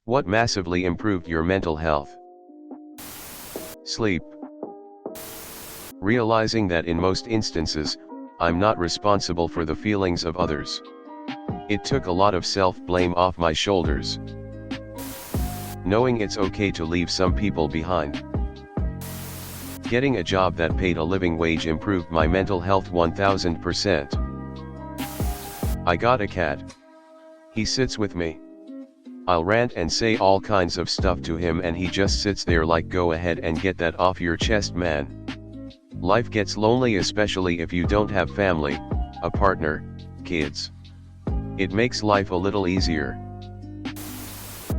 What massively improved your mental health? Sleep. Realizing that in most instances, I'm not responsible for the feelings of others. It took a lot of self-blame off my shoulders. Knowing it's okay to leave some people behind. Getting a job that paid a living wage improved my mental health 1000%. I got a cat. He sits with me. I'll rant and say all kinds of stuff to him and he just sits there like, go ahead and get that off your chest, man. Life gets lonely, especially if you don't have family, a partner, kids. It makes life a little easier.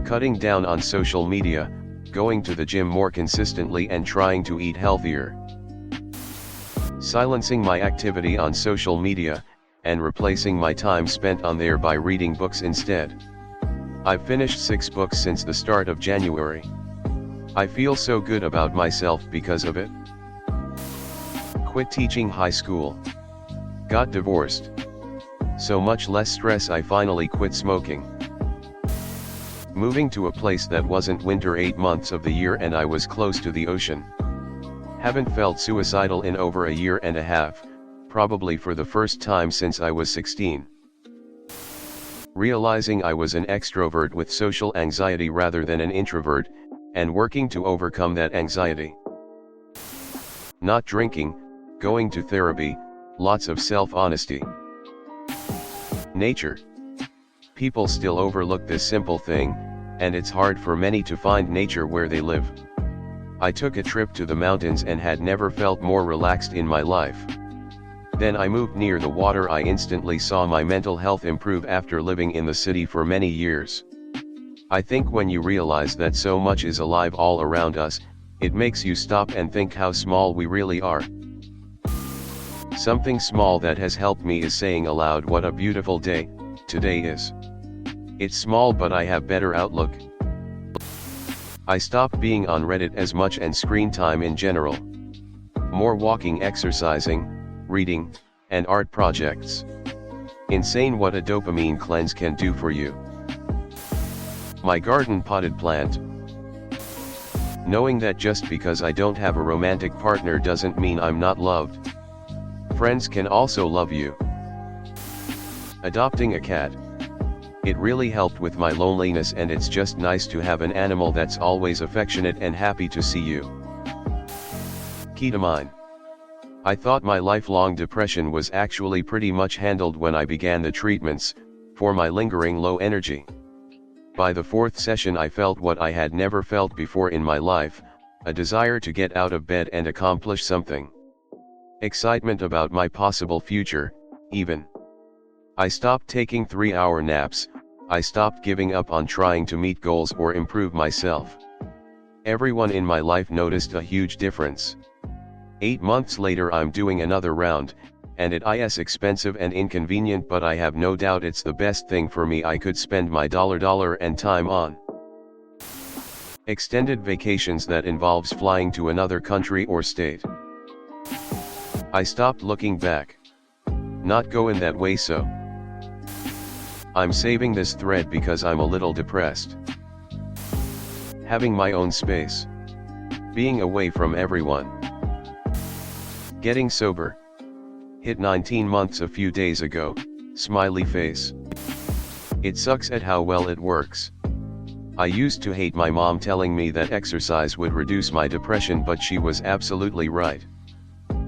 Cutting down on social media, going to the gym more consistently and trying to eat healthier. Silencing my activity on social media, and replacing my time spent on there by reading books instead. I've finished 6 books since the start of January. I feel so good about myself because of it. Quit teaching high school. Got divorced. So much less stress, I finally quit smoking. Moving to a place that wasn't winter 8 months of the year and I was close to the ocean. Haven't felt suicidal in over a year and a half, probably for the first time since I was 16. Realizing I was an extrovert with social anxiety rather than an introvert, and working to overcome that anxiety. Not drinking, going to therapy, lots of self-honesty. Nature. People still overlook this simple thing, and it's hard for many to find nature where they live. I took a trip to the mountains and had never felt more relaxed in my life. Then I moved near the water. I instantly saw my mental health improve after living in the city for many years. I think when you realize that so much is alive all around us, it makes you stop and think how small we really are. Something small that has helped me is saying aloud what a beautiful day today is. It's small, but I have better outlook. I stopped being on Reddit as much and screen time in general. More walking, exercising, reading, and art projects. Insane what a dopamine cleanse can do for you. My garden potted plant. Knowing that just because I don't have a romantic partner doesn't mean I'm not loved. Friends can also love you. Adopting a cat. It really helped with my loneliness, and it's just nice to have an animal that's always affectionate and happy to see you. Ketamine. I thought my lifelong depression was actually pretty much handled when I began the treatments for my lingering low energy. By the 4th session I felt what I had never felt before in my life, a desire to get out of bed and accomplish something. Excitement about my possible future, even. I stopped taking 3-hour naps, I stopped giving up on trying to meet goals or improve myself. Everyone in my life noticed a huge difference. 8 months later I'm doing another round, and it is expensive and inconvenient, but I have no doubt it's the best thing for me I could spend my dollar and time on. Extended vacations that involves flying to another country or state. I stopped looking back. Not going that way, so I'm saving this thread because I'm a little depressed. Having my own space. Being away from everyone. Getting sober. Hit 19 months a few days ago, smiley face. It sucks at how well it works. I used to hate my mom telling me that exercise would reduce my depression, but she was absolutely right.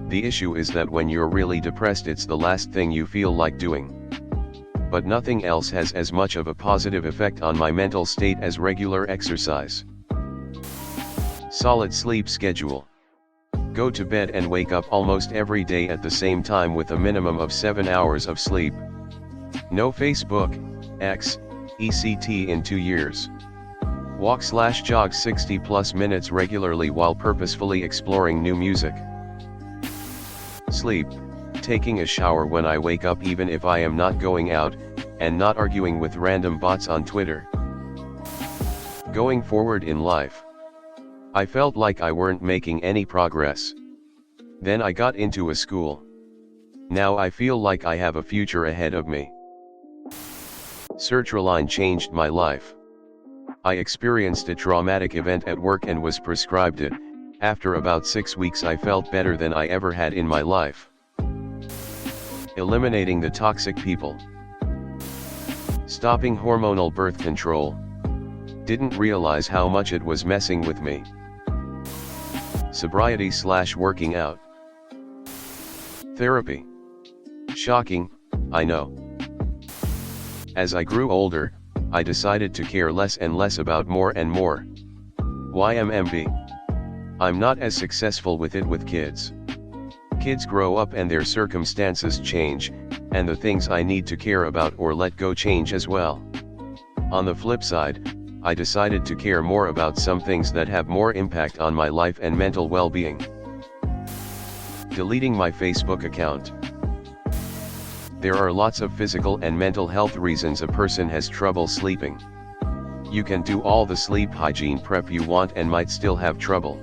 The issue is that when you're really depressed, it's the last thing you feel like doing. But nothing else has as much of a positive effect on my mental state as regular exercise. Solid sleep schedule. Go to bed and wake up almost every day at the same time with a minimum of 7 hours of sleep. No Facebook, X, ECT in 2 years. Walk/jog 60+ minutes regularly while purposefully exploring new music. Sleep, taking a shower when I wake up even if I am not going out, and not arguing with random bots on Twitter. Going forward in life. I felt like I weren't making any progress. Then I got into a school. Now I feel like I have a future ahead of me. Sertraline changed my life. I experienced a traumatic event at work and was prescribed it. After about 6 weeks I felt better than I ever had in my life. Eliminating the toxic people. Stopping hormonal birth control. Didn't realize how much it was messing with me. Sobriety/working out. Therapy. Shocking, I know. As I grew older, I decided to care less and less about more and more. YMMB. I'm not as successful with it with kids. Kids grow up and their circumstances change, and the things I need to care about or let go change as well. On the flip side, I decided to care more about some things that have more impact on my life and mental well-being. Deleting my Facebook account. There are lots of physical and mental health reasons a person has trouble sleeping. You can do all the sleep hygiene prep you want and might still have trouble.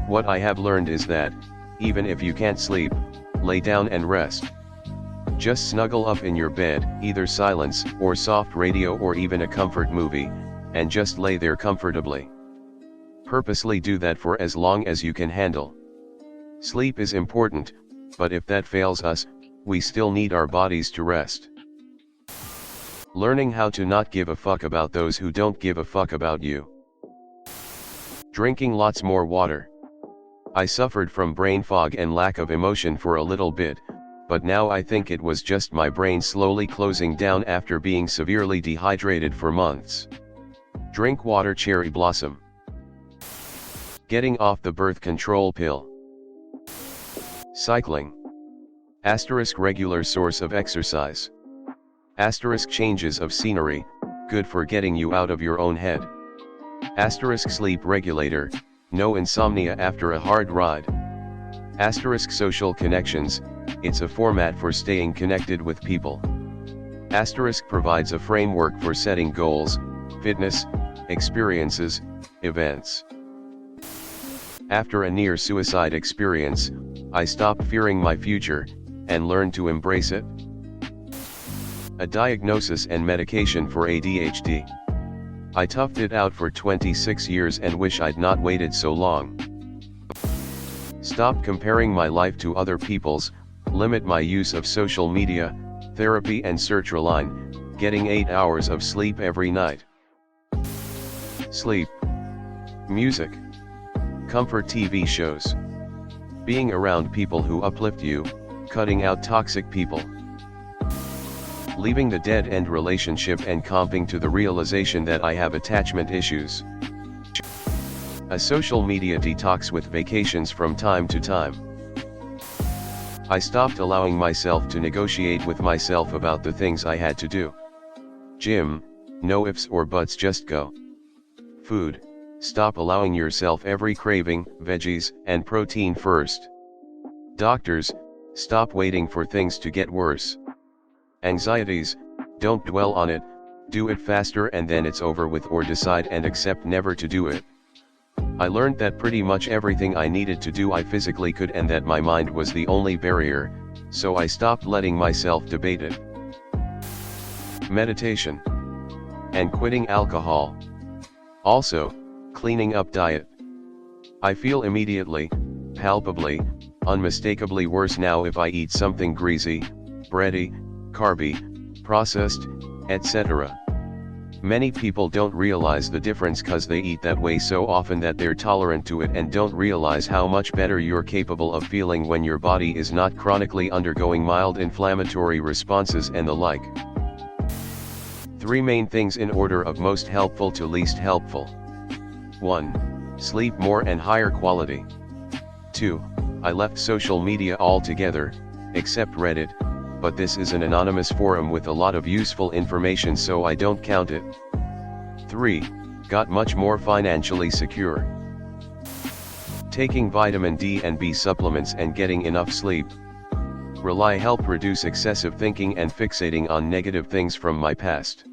What I have learned is that, even if you can't sleep, lay down and rest. Just snuggle up in your bed, either silence or soft radio or even a comfort movie, and just lay there comfortably. Purposely do that for as long as you can handle. Sleep is important, but if that fails us, we still need our bodies to rest. Learning how to not give a fuck about those who don't give a fuck about you. Drinking lots more water. I suffered from brain fog and lack of emotion for a little bit, but now I think it was just my brain slowly closing down after being severely dehydrated for months. Drink water. Cherry blossom. Getting off the birth control pill. Cycling. Asterisk regular source of exercise. Asterisk changes of scenery, good for getting you out of your own head. Asterisk sleep regulator, no insomnia after a hard ride. Asterisk social connections, it's a format for staying connected with people. Asterisk provides a framework for setting goals, fitness, experiences, events. After a near-suicide experience, I stopped fearing my future, and learned to embrace it. A diagnosis and medication for ADHD. I toughed it out for 26 years and wish I'd not waited so long. Stop comparing my life to other people's, limit my use of social media, therapy and sertraline, getting 8 hours of sleep every night. Sleep. Music. Comfort TV shows. Being around people who uplift you, cutting out toxic people. Leaving the dead-end relationship and comping to the realization that I have attachment issues. A social media detox with vacations from time to time. I stopped allowing myself to negotiate with myself about the things I had to do. Gym, no ifs or buts, just go. Food, stop allowing yourself every craving, veggies and protein first. Doctors, stop waiting for things to get worse. Anxieties, don't dwell on it, do it faster and then it's over with, or decide and accept never to do it. I learned that pretty much everything I needed to do I physically could, and that my mind was the only barrier, so I stopped letting myself debate it. Meditation. And quitting alcohol. Also, cleaning up diet. I feel immediately, palpably, unmistakably worse now if I eat something greasy, bready, carby, processed, etc. Many people don't realize the difference cause they eat that way so often that they're tolerant to it, and don't realize how much better you're capable of feeling when your body is not chronically undergoing mild inflammatory responses and the like. 3 main things in order of most helpful to least helpful. 1. Sleep more and higher quality. 2. I left social media altogether, except Reddit, but this is an anonymous forum with a lot of useful information so I don't count it. 3. Got much more financially secure. Taking vitamin D and B supplements and getting enough sleep. Rely help reduce excessive thinking and fixating on negative things from my past.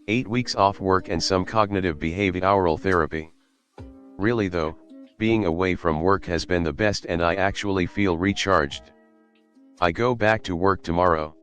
8 weeks off work and some cognitive behavioral therapy. Really though, being away from work has been the best and I actually feel recharged. I go back to work tomorrow.